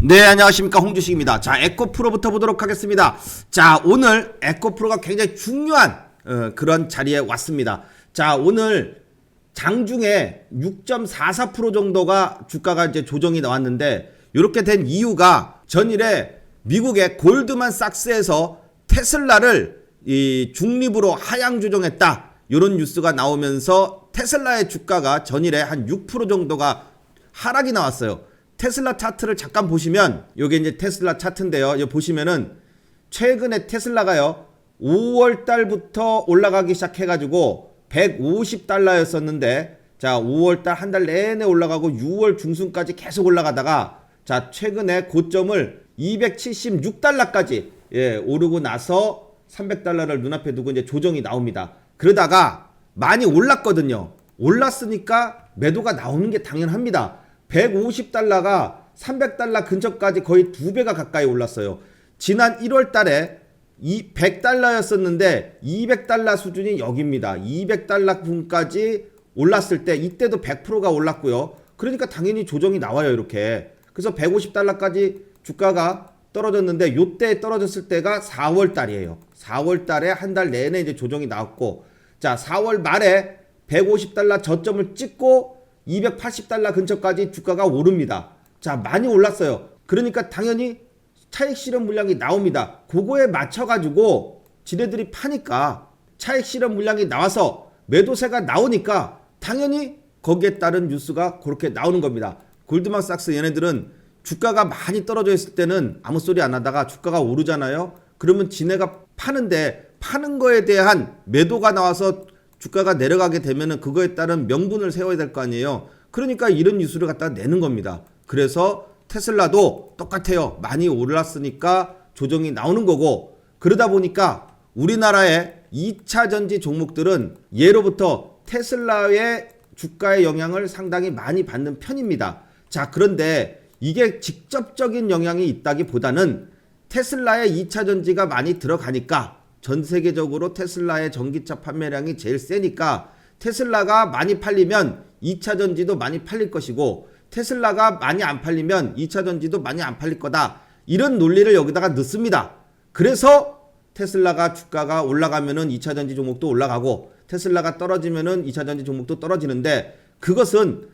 네, 안녕하십니까, 홍주식입니다. 자, 에코프로부터 보도록 하겠습니다. 자, 오늘 에코프로가 굉장히 중요한 그런 자리에 왔습니다. 자, 오늘 장중에 6.44% 정도가 주가가 이제 조정이 나왔는데, 이렇게 된 이유가 전일에 미국의 골드만삭스에서 테슬라를 이 중립으로 하향 조정했다, 이런 뉴스가 나오면서 테슬라의 주가가 전일에 한 6% 정도가 하락이 나왔어요. 테슬라 차트를 잠깐 보시면, 요게 이제 테슬라 차트인데요. 여기 보시면은 최근에 테슬라가요, 5월 달부터 올라가기 시작해가지고 150달러였었는데, 자, 5월 달 한 달 내내 올라가고 6월 중순까지 계속 올라가다가, 자, 최근에 고점을 276달러까지 오르고 나서 300달러를 눈앞에 두고 이제 조정이 나옵니다. 그러다가 많이 올랐거든요. 올랐으니까 매도가 나오는 게 당연합니다. 150달러가 300달러 근처까지 거의 2배가 가까이 올랐어요. 지난 1월 달에 100달러였었는데 200달러 수준이 여기입니다. 200달러 분까지 올랐을 때 이때도 100%가 올랐고요. 그러니까 당연히 조정이 나와요, 이렇게. 그래서 150달러까지 주가가 떨어졌는데, 요때 떨어졌을 때가 4월 달이에요. 4월 달에 한 달 내내 이제 조정이 나왔고, 자, 4월 말에 150달러 저점을 찍고 280달러 근처까지 주가가 오릅니다. 자, 많이 올랐어요. 그러니까 당연히 차익 실현 물량이 나옵니다. 그거에 맞춰가지고 지네들이 파니까 차익 실현 물량이 나와서 매도세가 나오니까 당연히 거기에 따른 뉴스가 그렇게 나오는 겁니다. 골드만삭스 얘네들은 주가가 많이 떨어져 있을 때는 아무 소리 안 하다가 주가가 오르잖아요. 그러면 지네가 파는데, 파는 거에 대한 매도가 나와서 주가가 내려가게 되면은 그거에 따른 명분을 세워야 될 거 아니에요. 그러니까 이런 뉴스를 갖다 내는 겁니다. 그래서 테슬라도 똑같아요. 많이 올랐으니까 조정이 나오는 거고, 그러다 보니까 우리나라의 2차 전지 종목들은 예로부터 테슬라의 주가의 영향을 상당히 많이 받는 편입니다. 자, 그런데 이게 직접적인 영향이 있다기보다는 테슬라의 2차 전지가 많이 들어가니까, 전 세계적으로 테슬라의 전기차 판매량이 제일 세니까 테슬라가 많이 팔리면 2차 전지도 많이 팔릴 것이고, 테슬라가 많이 안 팔리면 2차 전지도 많이 안 팔릴 거다, 이런 논리를 여기다가 넣습니다. 그래서 테슬라가 주가가 올라가면은 2차 전지 종목도 올라가고, 테슬라가 떨어지면은 2차 전지 종목도 떨어지는데, 그것은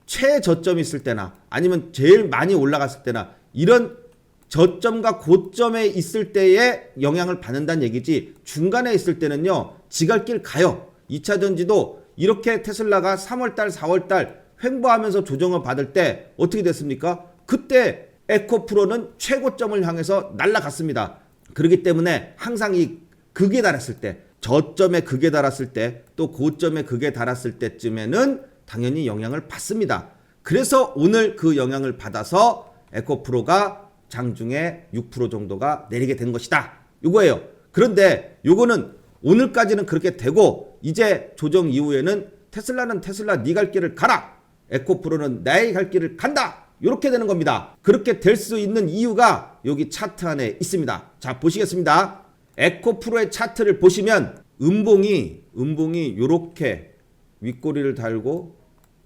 최저점이 있을 때나 아니면 제일 많이 올라갔을 때나 이런 저점과 고점에 있을 때에 영향을 받는다는 얘기지, 중간에 있을 때는요, 지갈 길 가요. 2차 전지도 이렇게 테슬라가 3월달 4월달 횡보하면서 조정을 받을 때 어떻게 됐습니까? 그때 에코프로는 최고점을 향해서 날아갔습니다. 그렇기 때문에 항상 이 극에 달했을 때, 저점에 극에 달았을 때, 또 고점에 극에 달았을 때쯤에는 당연히 영향을 받습니다. 그래서 오늘 그 영향을 받아서 에코프로가 장중에 6% 정도가 내리게 된 것이다, 이거예요. 그런데 요거는 오늘까지는 그렇게 되고, 이제 조정 이후에는 테슬라는 테슬라 네 갈 길을 가라, 에코프로는 나의 갈 길을 간다, 이렇게 되는 겁니다. 그렇게 될 수 있는 이유가 여기 차트 안에 있습니다. 자, 보시겠습니다. 에코프로의 차트를 보시면 음봉이 요렇게 윗꼬리를 달고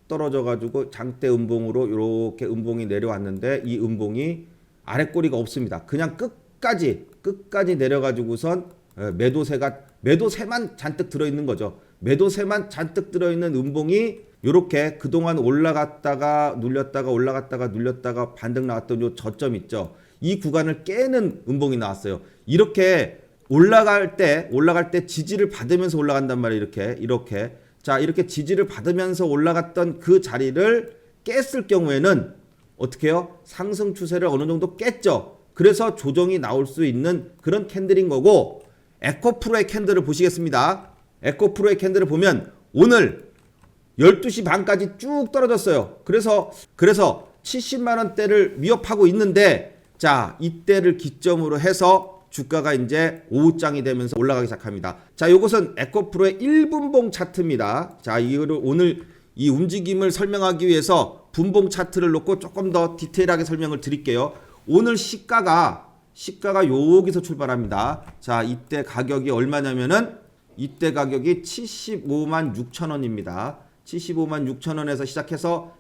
떨어져 가지고 장대 음봉으로 이렇게 음봉이 내려왔는데, 이 음봉이 아랫꼬리가 없습니다. 그냥 끝까지 내려가지고선 매도세만 잔뜩 들어있는 거죠. 매도세만 잔뜩 들어있는 음봉이 이렇게 그동안 올라갔다가 눌렸다가 올라갔다가 눌렸다가 반등 나왔던 요 저점 있죠. 이 구간을 깨는 음봉이 나왔어요. 이렇게 올라갈 때 지지를 받으면서 올라간단 말이에요. 이렇게. 자, 이렇게 지지를 받으면서 올라갔던 그 자리를 깼을 경우에는 어떻게 해요? 상승 추세를 어느 정도 깼죠. 그래서 조정이 나올 수 있는 그런 캔들인 거고, 에코프로의 캔들을 보시겠습니다. 에코프로의 캔들을 보면 오늘 12시 반까지 쭉 떨어졌어요. 그래서 70만원대를 위협하고 있는데, 자, 이때를 기점으로 해서 주가가 이제 오후장이 되면서 올라가기 시작합니다. 자, 요것은 에코프로의 1분봉 차트입니다. 자, 이거를 오늘 이 움직임을 설명하기 위해서 분봉 차트를 놓고 조금 더 디테일하게 설명을 드릴게요. 오늘 시가가 여기서 출발합니다. 자, 이때 가격이 얼마냐면은, 이때 가격이 75만 6천 원입니다. 75만 6천 원에서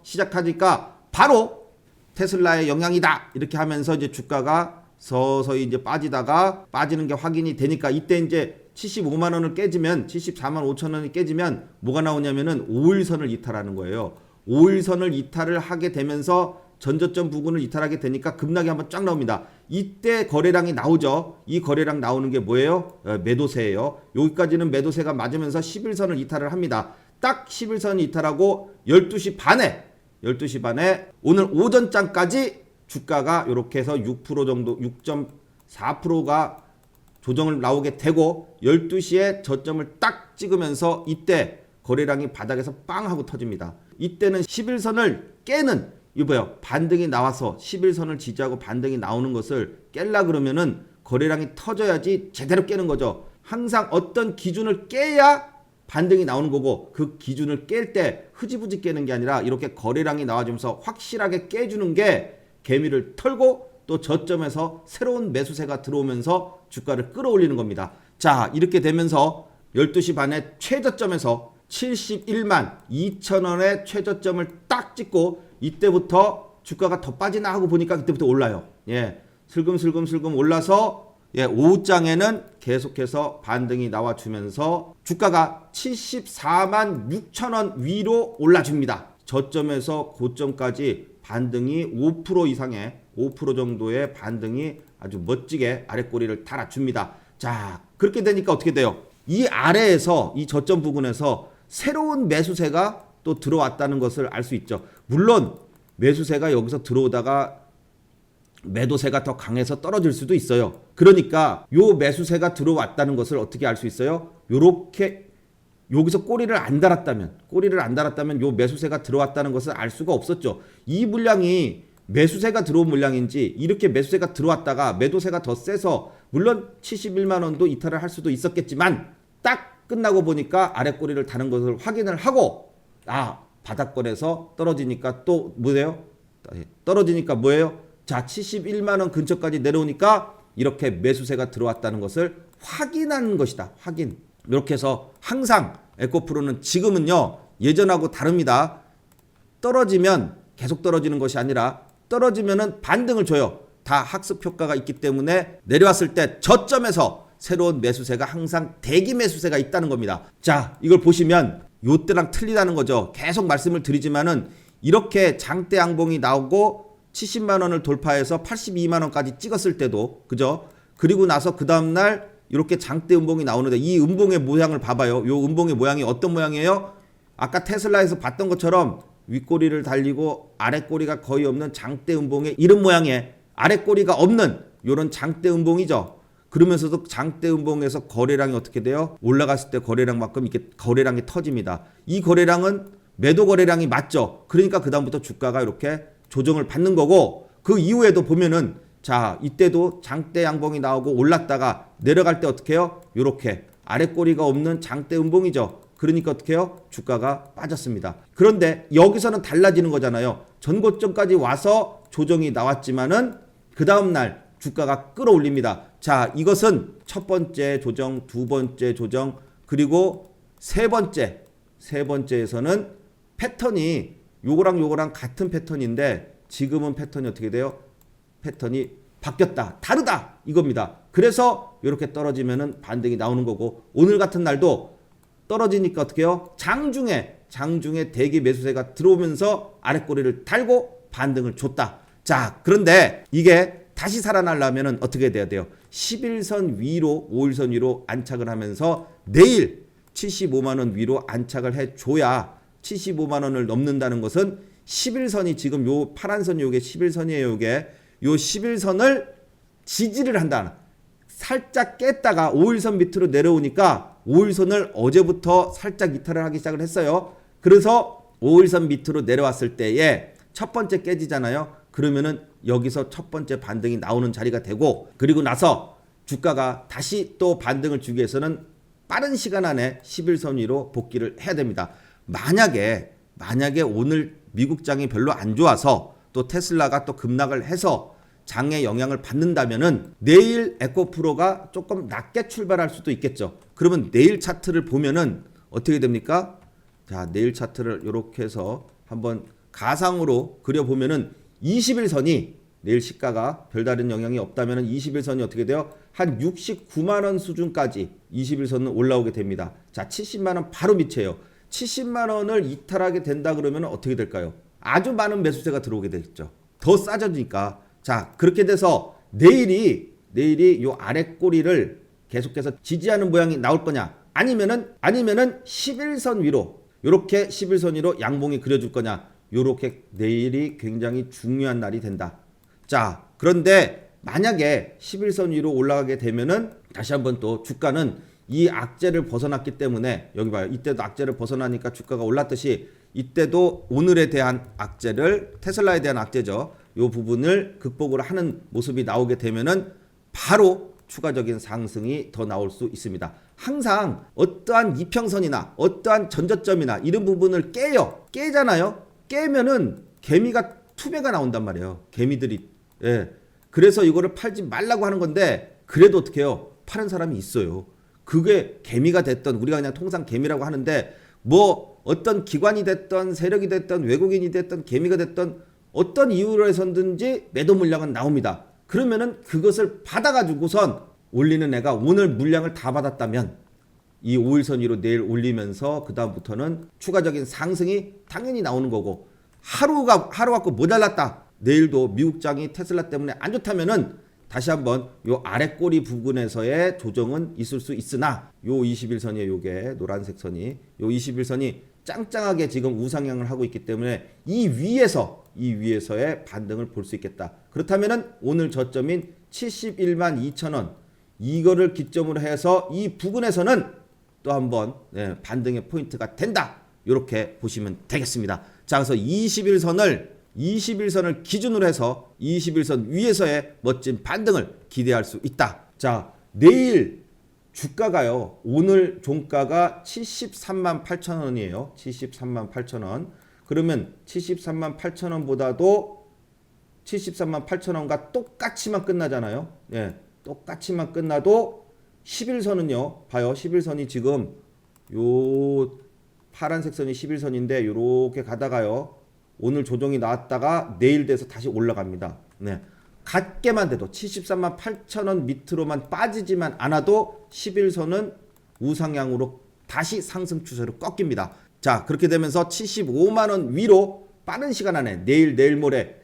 시작하니까 바로 테슬라의 영향이다 이렇게 하면서 이제 주가가 서서히 이제 빠지는 게 확인이 되니까 이때 이제 75만 원을 깨지면 74만 5천 원이 깨지면 뭐가 나오냐면은 5일선을 이탈하는 거예요. 5일선을 이탈을 하게 되면서 전저점 부근을 이탈하게 되니까 급락이 한번 쫙 나옵니다. 이때 거래량이 나오죠. 이 거래량 나오는 게 뭐예요? 매도세예요. 여기까지는 매도세가 맞으면서 11선을 이탈을 합니다. 딱 11선 이탈하고 12시 반에 오늘 오전장까지 주가가 이렇게 해서 6% 정도 6.4%가 조정을 나오게 되고 12시에 저점을 딱 찍으면서 이때 거래량이 바닥에서 빵 하고 터집니다. 이때는 11선을 깨는 이거요. 반등이 나와서 11선을 지지하고 반등이 나오는 것을 깰라 그러면은 거래량이 터져야지 제대로 깨는 거죠. 항상 어떤 기준을 깨야 반등이 나오는 거고 그 기준을 깰 때 흐지부지 깨는 게 아니라 이렇게 거래량이 나와주면서 확실하게 깨주는 게 개미를 털고 또 저점에서 새로운 매수세가 들어오면서 주가를 끌어올리는 겁니다. 자, 이렇게 되면서 12시 반에 최저점에서 71만 2천 원의 최저점을 딱 찍고 이때부터 주가가 더 빠지나 하고 보니까 그때부터 올라요. 예, 슬금슬금 올라서 오후장에는 계속해서 반등이 나와주면서 주가가 74만 6천 원 위로 올라줍니다. 저점에서 고점까지 반등이 5% 이상의 5% 정도의 반등이 아주 멋지게 아랫꼬리를 달아줍니다. 자, 그렇게 되니까 어떻게 돼요? 이 아래에서 이 저점 부근에서 새로운 매수세가 또 들어왔다는 것을 알 수 있죠. 물론 매수세가 여기서 들어오다가 매도세가 더 강해서 떨어질 수도 있어요. 그러니까 요 매수세가 들어왔다는 것을 어떻게 알 수 있어요? 요렇게 여기서 꼬리를 안 달았다면 요 매수세가 들어왔다는 것을 알 수가 없었죠. 이 물량이 매수세가 들어온 물량인지 이렇게 매수세가 들어왔다가 매도세가 더 세서 물론 71만 원도 이탈을 할 수도 있었겠지만 딱 끝나고 보니까 아래 꼬리를 다는 것을 확인을 하고 바닥권에서 떨어지니까 또 뭐예요? 떨어지니까 뭐예요? 자, 71만 원 근처까지 내려오니까 이렇게 매수세가 들어왔다는 것을 확인하는 것이다. 확인. 이렇게 해서 항상 에코프로는 지금은요 예전하고 다릅니다. 떨어지면 계속 떨어지는 것이 아니라 떨어지면은 반등을 줘요. 다 학습 효과가 있기 때문에 내려왔을 때 저점에서 새로운 매수세가 항상 대기 매수세가 있다는 겁니다. 자, 이걸 보시면 요때랑 틀리다는 거죠. 계속 말씀을 드리지만은 이렇게 장대 양봉이 나오고 70만 원을 돌파해서 82만 원까지 찍었을 때도 그죠? 그리고 나서 그 다음 날 이렇게 장대 음봉이 나오는데 이 음봉의 모양을 봐봐요. 요 음봉의 모양이 어떤 모양이에요? 아까 테슬라에서 봤던 것처럼 윗꼬리를 달리고 아랫꼬리가 거의 없는 장대 음봉의 이런 모양의 아랫꼬리가 없는 요런 장대 음봉이죠. 그러면서도 장대 음봉에서 거래량이 어떻게 돼요? 올라갔을 때 거래량만큼 이렇게 거래량이 터집니다. 이 거래량은 매도 거래량이 맞죠. 그러니까 그 다음부터 주가가 이렇게 조정을 받는 거고 그 이후에도 보면은 자, 이때도 장대 양봉이 나오고 올랐다가 내려갈 때 어떻게 해요? 요렇게 아랫꼬리가 없는 장대 음봉이죠. 그러니까 어떻게 해요? 주가가 빠졌습니다. 그런데 여기서는 달라지는 거잖아요. 전고점까지 와서 조정이 나왔지만은 그 다음날 주가가 끌어올립니다. 자, 이것은 첫 번째 조정, 두 번째 조정, 그리고 세 번째에서는 패턴이 요거랑 같은 패턴인데 지금은 패턴이 어떻게 돼요? 패턴이 바뀌었다. 다르다. 이겁니다. 그래서 이렇게 떨어지면은 반등이 나오는 거고 오늘 같은 날도 떨어지니까 어떻게 해요? 장중에 대기 매수세가 들어오면서 아랫꼬리를 달고 반등을 줬다. 자, 그런데 이게 다시 살아나려면 어떻게 돼야 돼요? 11선 위로 5일선 위로 안착을 하면서 내일 75만 원 위로 안착을 해줘야 75만 원을 넘는다는 것은 11선이 지금 요 파란선이 요게 11선이에요. 요게 요 11선을 지지를 한다. 살짝 깼다가 5일선 밑으로 내려오니까 5일선을 어제부터 살짝 이탈을 하기 시작을 했어요. 그래서 5일선 밑으로 내려왔을 때에 첫 번째 깨지잖아요. 그러면은 여기서 첫 번째 반등이 나오는 자리가 되고 그리고 나서 주가가 다시 또 반등을 주기 위해서는 빠른 시간 안에 11선 위로 복귀를 해야 됩니다. 만약에 오늘 미국장이 별로 안 좋아서 또 테슬라가 또 급락을 해서 장에 영향을 받는다면은 내일 에코프로가 조금 낮게 출발할 수도 있겠죠. 그러면 내일 차트를 보면은 어떻게 됩니까? 자, 내일 차트를 이렇게 해서 한번 가상으로 그려보면은 20일선이 내일 시가가 별다른 영향이 없다면 20일선이 어떻게 돼요? 한 69만 원 수준까지 20일선은 올라오게 됩니다. 자, 70만 원 바로 밑이에요. 70만 원을 이탈하게 된다 그러면 어떻게 될까요? 아주 많은 매수세가 들어오게 되겠죠. 더 싸져지니까. 자, 그렇게 돼서 내일이 요 아래 꼬리를 계속해서 지지하는 모양이 나올 거냐? 아니면은 11선 위로 요렇게 11선 위로 양봉이 그려줄 거냐? 요렇게 내일이 굉장히 중요한 날이 된다. 자, 그런데 만약에 11선 위로 올라가게 되면은 다시 한번 또 주가는 이 악재를 벗어났기 때문에 여기 봐요. 이때도 악재를 벗어나니까 주가가 올랐듯이 이때도 오늘에 대한 악재를 테슬라에 대한 악재죠. 요 부분을 극복을 하는 모습이 나오게 되면은 바로 추가적인 상승이 더 나올 수 있습니다. 항상 어떠한 이평선이나 어떠한 전저점이나 이런 부분을 깨잖아요. 깨면은 개미가 투배가 나온단 말이에요. 개미들이. 예. 그래서 이거를 팔지 말라고 하는 건데 그래도 어떻게 해요? 파는 사람이 있어요. 그게 개미가 됐던 우리가 그냥 통상 개미라고 하는데 뭐 어떤 기관이 됐던 세력이 됐던 외국인이 됐던 개미가 됐던 어떤 이유로 해서든지 매도 물량은 나옵니다. 그러면은 그것을 받아가지고선 올리는 애가 오늘 물량을 다 받았다면 이 5일선 위로 내일 올리면서 그 다음부터는 추가적인 상승이 당연히 나오는 거고 하루 갖고 모자랐다. 내일도 미국장이 테슬라 때문에 안 좋다면은 다시 한번 요 아래 꼬리 부분에서의 조정은 있을 수 있으나 요 21선이에요. 요게 노란색 선이 요 21선이 짱짱하게 지금 우상향을 하고 있기 때문에 이 위에서의 반등을 볼 수 있겠다. 그렇다면은 오늘 저점인 71만 2천원 이거를 기점으로 해서 이 부분에서는 또 한번 반등의 포인트가 된다. 이렇게 보시면 되겠습니다. 자, 그래서 21선을 기준으로 해서 21선 위에서의 멋진 반등을 기대할 수 있다. 자, 내일 주가가요. 오늘 종가가 73만 8천 원이에요. 73만 8천 원. 그러면 73만 8천 원보다도 73만 8천 원과 똑같이만 끝나잖아요. 예. 똑같이만 끝나도 11선은요. 봐요. 11선이 지금 요 파란색 선이 11선인데 요렇게 가다가요. 오늘 조정이 나왔다가 내일 돼서 다시 올라갑니다. 네. 같게만 돼도 73만 8천 원 밑으로만 빠지지만 않아도 11선은 우상향으로 다시 상승 추세로 꺾입니다. 자, 그렇게 되면서 75만 원 위로 빠른 시간 안에 내일 모레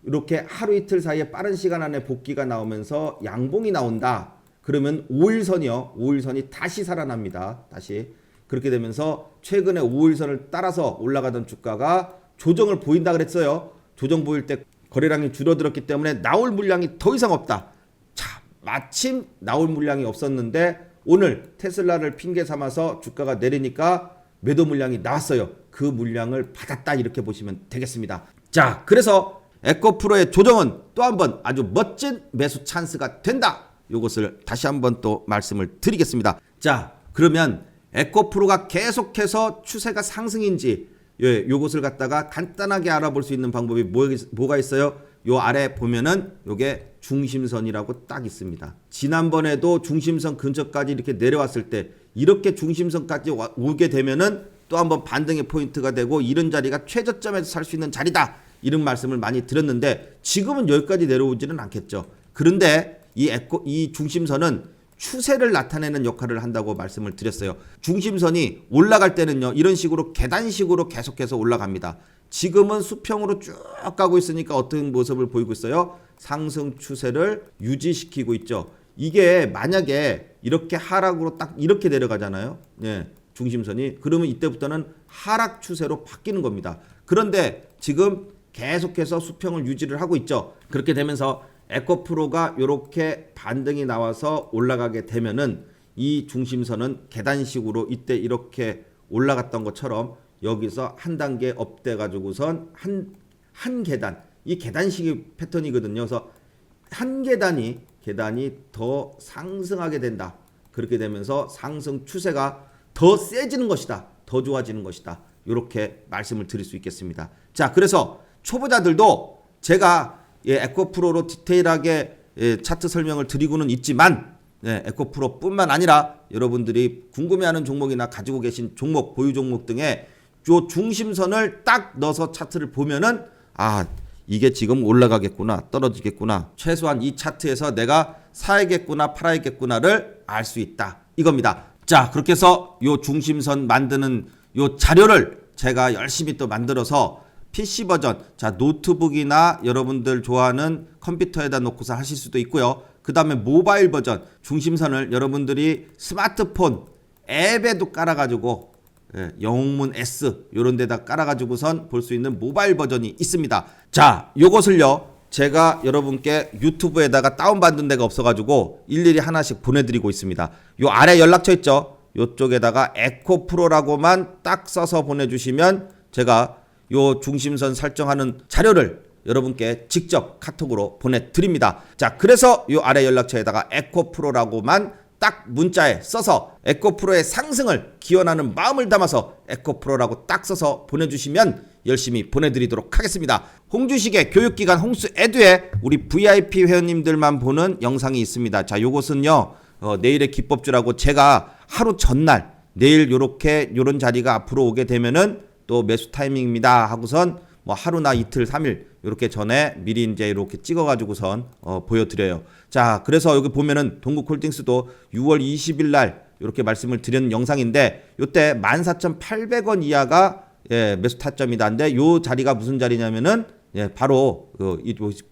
이렇게 하루 이틀 사이에 빠른 시간 안에 복귀가 나오면서 양봉이 나온다. 그러면 5일선이 다시 살아납니다. 다시. 그렇게 되면서 최근에 5일선을 따라서 올라가던 주가가 조정을 보인다 그랬어요. 조정 보일 때 거래량이 줄어들었기 때문에 나올 물량이 더 이상 없다. 자, 마침 나올 물량이 없었는데 오늘 테슬라를 핑계 삼아서 주가가 내리니까 매도 물량이 나왔어요. 그 물량을 받았다 이렇게 보시면 되겠습니다. 자, 그래서 에코프로의 조정은 또 한번 아주 멋진 매수 찬스가 된다. 이것을 다시 한번 또 말씀을 드리겠습니다. 자, 그러면 에코프로가 계속해서 추세가 상승인지 요것을 갖다가 간단하게 알아볼 수 있는 방법이 뭐가 있어요? 요 아래 보면은 요게 중심선이라고 딱 있습니다. 지난번에도 중심선 근처까지 이렇게 내려왔을 때 이렇게 중심선까지 오게 되면은 또 한번 반등의 포인트가 되고 이런 자리가 최저점에서 살 수 있는 자리다. 이런 말씀을 많이 드렸는데 지금은 여기까지 내려오지는 않겠죠. 그런데 이 중심선은 추세를 나타내는 역할을 한다고 말씀을 드렸어요. 중심선이 올라갈 때는요. 이런 식으로 계단식으로 계속해서 올라갑니다. 지금은 수평으로 쭉 가고 있으니까 어떤 모습을 보이고 있어요? 상승 추세를 유지시키고 있죠. 이게 만약에 이렇게 하락으로 딱 이렇게 내려가잖아요. 예, 중심선이. 그러면 이때부터는 하락 추세로 바뀌는 겁니다. 그런데 지금 계속해서 수평을 유지를 하고 있죠. 그렇게 되면서 에코프로가 이렇게 반등이 나와서 올라가게 되면은 이 중심선은 계단식으로 이때 이렇게 올라갔던 것처럼 여기서 한 단계 업돼 가지고선 한 계단, 이 계단식의 패턴이거든요. 그래서 한 계단이 더 상승하게 된다. 그렇게 되면서 상승 추세가 더 세지는 것이다. 더 좋아지는 것이다. 이렇게 말씀을 드릴 수 있겠습니다. 자, 그래서 초보자들도 제가 에코프로로 디테일하게 차트 설명을 드리고는 있지만 에코프로뿐만 아니라 여러분들이 궁금해하는 종목이나 가지고 계신 종목, 보유 종목 등에 요 중심선을 딱 넣어서 차트를 보면은 이게 지금 올라가겠구나, 떨어지겠구나, 최소한 이 차트에서 내가 사야겠구나, 팔아야겠구나를 알 수 있다, 이겁니다. 자, 그렇게 해서 요 중심선 만드는 요 자료를 제가 열심히 또 만들어서 PC 버전, 자, 노트북이나 여러분들 좋아하는 컴퓨터에다 놓고서 하실 수도 있고요. 그 다음에 모바일 버전, 중심선을 여러분들이 스마트폰 앱에도 깔아가지고, 영웅문 S 요런 데다 깔아가지고선 볼 수 있는 모바일 버전이 있습니다. 자, 요것을요, 제가 여러분께 유튜브에다가 다운받은 데가 없어가지고 일일이 하나씩 보내드리고 있습니다. 요 아래 연락처 있죠? 요쪽에다가 에코프로라고만 딱 써서 보내주시면 제가 요 중심선 설정하는 자료를 여러분께 직접 카톡으로 보내드립니다. 자, 그래서 요 아래 연락처에다가 에코프로라고만 딱 문자에 써서 에코프로의 상승을 기원하는 마음을 담아서 에코프로라고 딱 써서 보내주시면 열심히 보내드리도록 하겠습니다. 홍주식의 교육기관 홍수에듀에 우리 VIP 회원님들만 보는 영상이 있습니다. 자, 요것은요, 내일의 기법주라고 제가 하루 전날 내일 요런 자리가 앞으로 오게 되면은 또 매수 타이밍입니다 하고선 뭐 하루나 이틀 3일 요렇게 전에 미리 이제 이렇게 찍어가지고선 보여드려요. 자, 그래서 여기 보면은 동국홀딩스도 6월 20일 날 이렇게 말씀을 드리는 영상인데, 요때 14,800원 이하가 매수 타점이다. 근데 요 자리가 무슨 자리냐면은 바로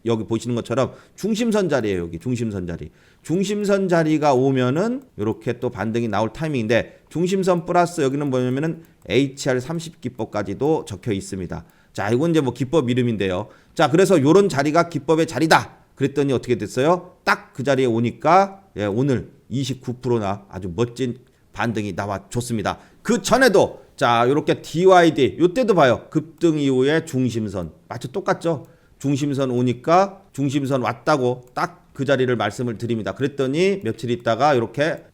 여기 보시는 것처럼 중심선 자리예요. 여기 중심선 자리. 중심선 자리가 오면은 이렇게 또 반등이 나올 타이밍인데, 중심선 플러스 여기는 뭐냐면은 HR 30기법까지도 적혀 있습니다. 자, 이건 이제 뭐 기법 이름인데요. 자, 그래서 요런 자리가 기법의 자리다 그랬더니 어떻게 됐어요? 딱 그 자리에 오니까 오늘 29%나 아주 멋진 반등이 나와줬습니다. 그 전에도 자, 요렇게 DYD 요때도 봐요. 급등 이후에 중심선 마치 똑같죠? 중심선 오니까 중심선 왔다고 딱 그 자리를 말씀을 드립니다. 그랬더니 며칠 있다가 이렇게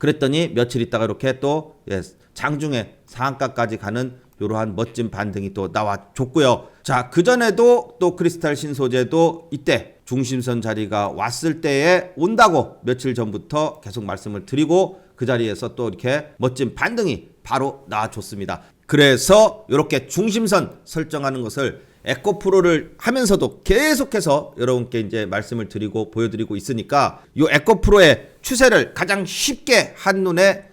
또 장중에 상한가까지 가는 이러한 멋진 반등이 또 나와줬고요. 자, 그전에도 또 크리스탈 신소재도 이때 중심선 자리가 왔을 때에 온다고 며칠 전부터 계속 말씀을 드리고 그 자리에서 또 이렇게 멋진 반등이 바로 나와줬습니다. 그래서 이렇게 중심선 설정하는 것을 에코프로를 하면서도 계속해서 여러분께 이제 말씀을 드리고 보여드리고 있으니까 이 에코프로의 추세를 가장 쉽게 한눈에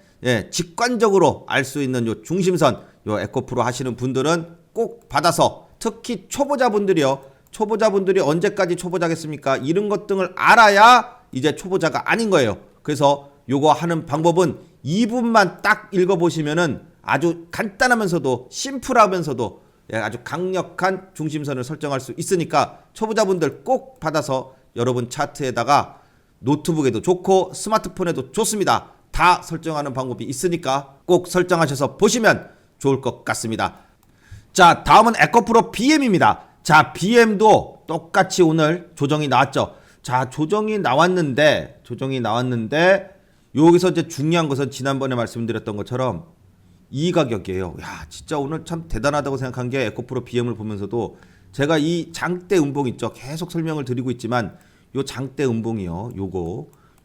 직관적으로 알 수 있는 요 중심선, 요 에코프로 하시는 분들은 꼭 받아서, 특히 초보자분들이 언제까지 초보자겠습니까? 이런 것 등을 알아야 이제 초보자가 아닌 거예요. 그래서 요거 하는 방법은 2분만 딱 읽어보시면은 아주 간단하면서도 심플하면서도 아주 강력한 중심선을 설정할 수 있으니까 초보자분들 꼭 받아서 여러분 차트에다가 노트북에도 좋고 스마트폰에도 좋습니다. 다 설정하는 방법이 있으니까 꼭 설정하셔서 보시면 좋을 것 같습니다. 자, 다음은 에코프로 BM입니다. 자, BM도 똑같이 오늘 조정이 나왔죠. 자, 조정이 나왔는데 여기서 이제 중요한 것은 지난번에 말씀드렸던 것처럼 이 가격이에요. 야, 진짜 오늘 참 대단하다고 생각한 게 에코프로 BM을 보면서도 제가 이 장대 음봉 있죠. 계속 설명을 드리고 있지만 요 장대 음봉이요.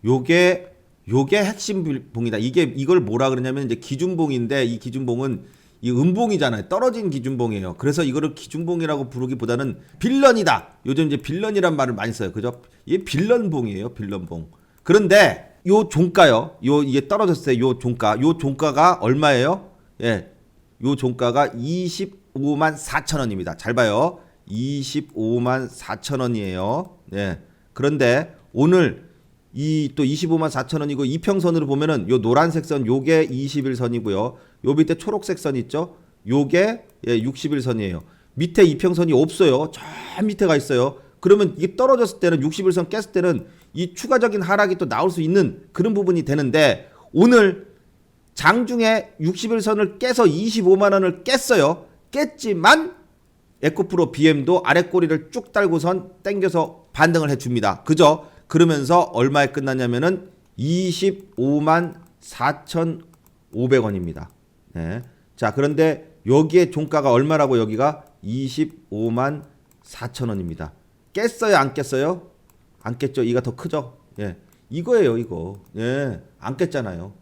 요게 핵심 봉이다. 이걸 뭐라 그러냐면 이제 기준봉인데, 이 기준봉은 이 음봉이잖아요. 떨어진 기준봉이에요. 그래서 이거를 기준봉이라고 부르기보다는 빌런이다. 요즘 이제 빌런이란 말을 많이 써요. 그죠? 이게 빌런봉이에요. 빌런봉. 그런데 요 종가요. 이게 떨어졌을 때 요 종가가 얼마예요? 요 종가가 25만 4천 원입니다. 잘 봐요. 25만 4천 원이에요. 그런데 오늘 또 25만 4천 원이고, 이평선으로 보면은 요 노란색 선 요게 21선이고요. 요 밑에 초록색 선 있죠? 요게 61선이에요. 밑에 이평선이 없어요. 저 밑에 가 있어요. 그러면 이게 떨어졌을 때는 61선 깼을 때는 이 추가적인 하락이 또 나올 수 있는 그런 부분이 되는데, 오늘 장중에 61선을 깨서 25만 원을 깼어요. 깼지만 에코프로 BM도 아래 꼬리를 쭉 달고선 땡겨서 반등을 해줍니다. 그죠? 그러면서 얼마에 끝났냐면은 25만 4,500원입니다. 자, 그런데 여기에 종가가 얼마라고? 여기가 25만 4천 원입니다. 깼어요? 안 깼어요? 안 깼죠? 이가 더 크죠? 이거예요, 이거. 안 깼잖아요.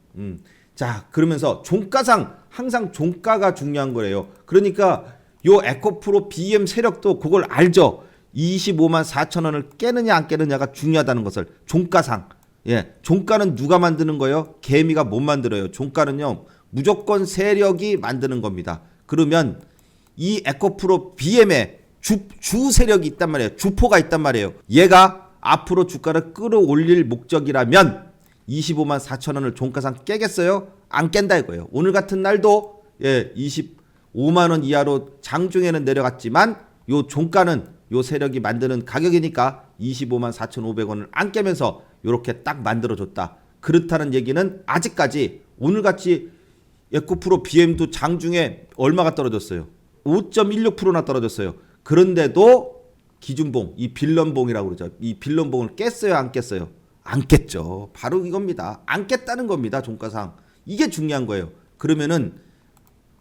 자, 그러면서 종가상 항상 종가가 중요한 거래요. 그러니까 요 에코프로 BM 세력도 그걸 알죠. 25만 4천 원을 깨느냐 안 깨느냐가 중요하다는 것을 종가상. 예, 종가는 누가 만드는 거예요? 개미가 못 만들어요. 종가는요 무조건 세력이 만드는 겁니다. 그러면 이 에코프로 BM에 주 세력이 있단 말이에요. 주포가 있단 말이에요. 얘가 앞으로 주가를 끌어올릴 목적이라면 25만 4천 원을 종가상 깨겠어요? 안 깬다 이거예요. 오늘 같은 날도 25만 원 이하로 장중에는 내려갔지만 요 종가는 요 세력이 만드는 가격이니까 25만 4,500원을 안 깨면서 요렇게 딱 만들어줬다. 그렇다는 얘기는 아직까지 오늘같이 에코프로 BM도 장중에 얼마가 떨어졌어요? 5.16%나 떨어졌어요. 그런데도 기준봉, 이 빌런봉이라고 그러죠. 이 빌런봉을 깼어요, 안 깼어요? 안 깼죠. 바로 이겁니다. 안 깼다는 겁니다, 종가상. 이게 중요한 거예요. 그러면은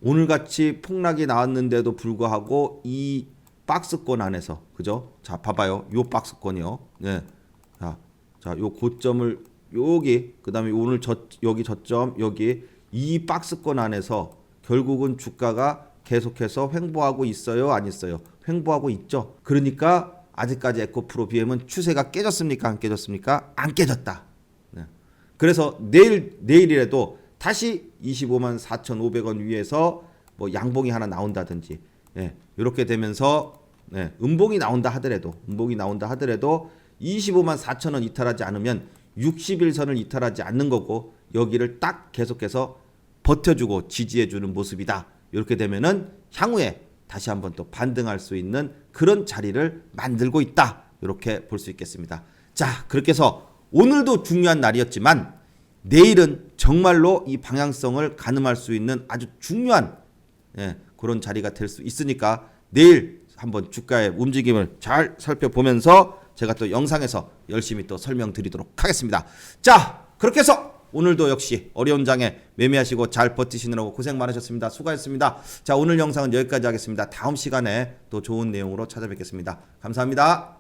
오늘같이 폭락이 나왔는데도 불구하고 이 박스권 안에서, 그죠? 자, 봐봐요. 요 박스권이요. 네. 자, 요 고점을 여기, 그 다음에 오늘 여기 저점, 여기 이 박스권 안에서 결국은 주가가 계속해서 횡보하고 있어요, 안 있어요? 횡보하고 있죠. 그러니까 아직까지 에코프로 BM은 추세가 깨졌습니까, 안 깨졌습니까? 안 깨졌다. 네. 그래서 내일이라도 다시 25만 4,500원 위에서 뭐 양봉이 하나 나온다든지, 이렇게 되면서 음봉이 나온다 하더라도 25만 4천 원 이탈하지 않으면 60일선을 이탈하지 않는 거고, 여기를 딱 계속해서 버텨주고 지지해주는 모습이다. 이렇게 되면은 향후에 다시 한번 또 반등할 수 있는 그런 자리를 만들고 있다. 이렇게 볼 수 있겠습니다. 자, 그렇게 해서 오늘도 중요한 날이었지만 내일은 정말로 이 방향성을 가늠할 수 있는 아주 중요한 그런 자리가 될 수 있으니까 내일 한번 주가의 움직임을 잘 살펴보면서 제가 또 영상에서 열심히 또 설명드리도록 하겠습니다. 자, 그렇게 해서 오늘도 역시 어려운 장에 매매하시고 잘 버티시느라고 고생 많으셨습니다. 수고하셨습니다. 자, 오늘 영상은 여기까지 하겠습니다. 다음 시간에 또 좋은 내용으로 찾아뵙겠습니다. 감사합니다.